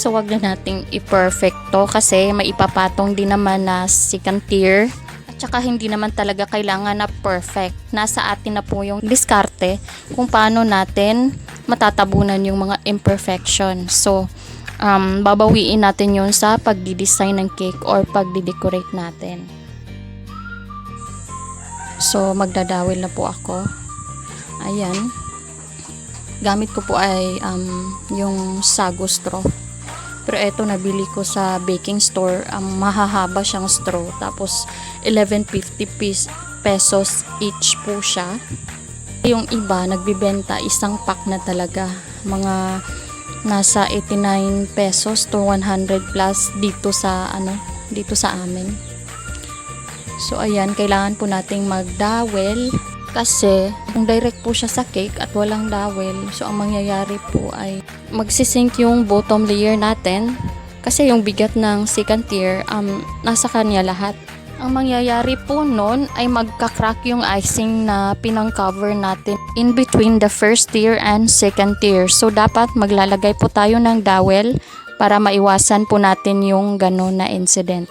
So wag na nating i-perfect to kasi may ipapatong din naman na second tier. At saka hindi naman talaga kailangan na perfect. Nasa atin na po yung diskarte kung paano natin matatabunan yung mga imperfection. So babawiin natin yun sa pagdi-design ng cake or pagdi-decorate natin. So magdadawil na po ako. Ayan. Gamit ko po ay yung sago straw. Pero eto nabili ko sa baking store. Mahahaba siyang straw. Tapos 11.50 pesos each po siya. Yung iba nagbibenta isang pack na talaga. Mga nasa 89 pesos to 100 plus dito sa amin. So ayan, kailangan po nating magdawel kasi kung direct po siya sa cake at walang dawel, so ang mangyayari po ay magsisink yung bottom layer natin kasi yung bigat ng second tier nasa kanya lahat. Ang mangyayari po nun ay magka-crack yung icing na pinang-cover natin in between the first tier and second tier. So dapat maglalagay po tayo ng dowel para maiwasan po natin yung gano'n na incident.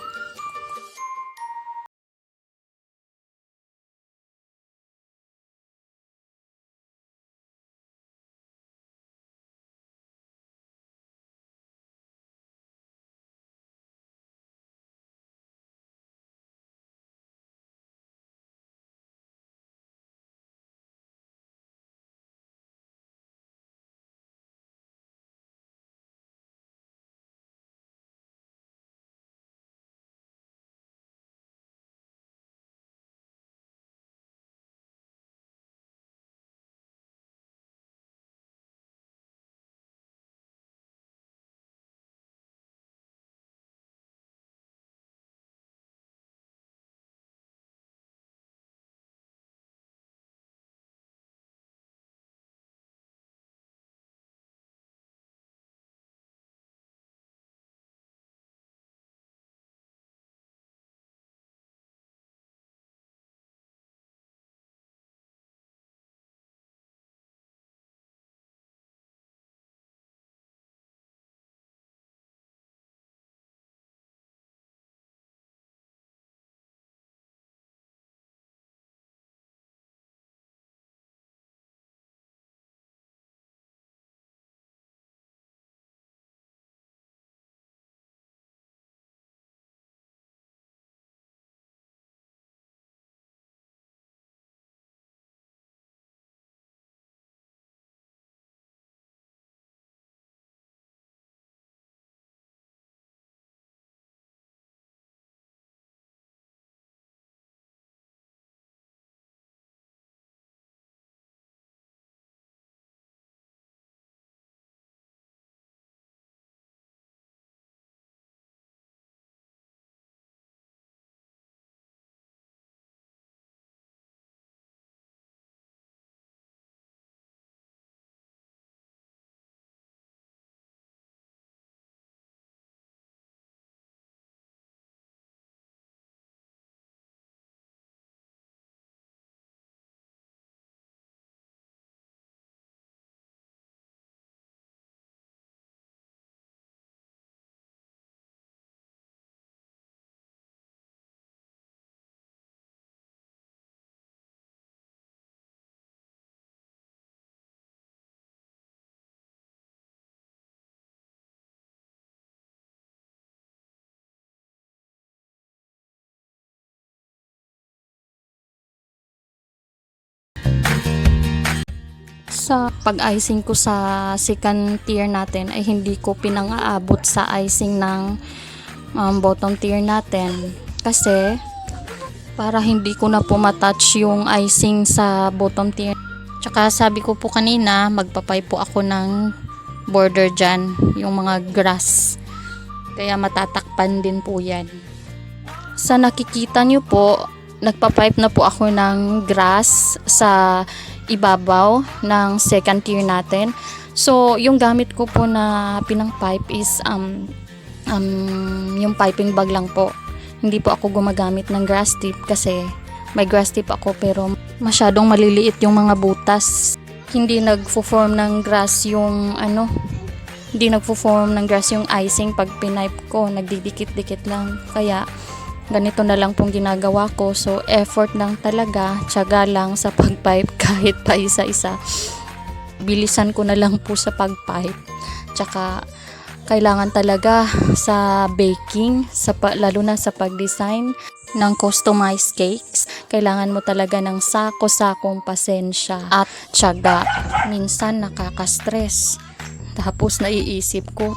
Sa pag-icing ko sa second tier natin ay hindi ko pinang-aabot sa icing ng bottom tier natin kasi para hindi ko na po matouch yung icing sa bottom tier. Tsaka sabi ko po kanina magpapay po ako ng border dyan, yung mga grass, kaya matatakpan din po yan. Sa nakikita nyo po, nagpa-pipe na po ako ng grass sa ibabaw ng second tier natin. So yung gamit ko po na pinang pipe is yung piping bag lang po. Hindi po ako gumagamit ng grass tip kasi may grass tip ako pero masyadong maliliit yung mga butas. Hindi nagfo-form ng grass Hindi nagpo-form ng grass yung icing pag pinipe ko, nagdidikit-dikit lang. Kaya ganito na lang pong ginagawa ko. So effort lang talaga, tiyaga lang sa pagpipe kahit pa isa-isa. Bilisan ko na lang po sa pagpipe. Tsaka kailangan talaga sa baking, lalo na sa pag-design ng customized cakes, kailangan mo talaga ng sako-sakong pasensya at tiyaga. Minsan nakaka-stress. Tapos naiisip ko,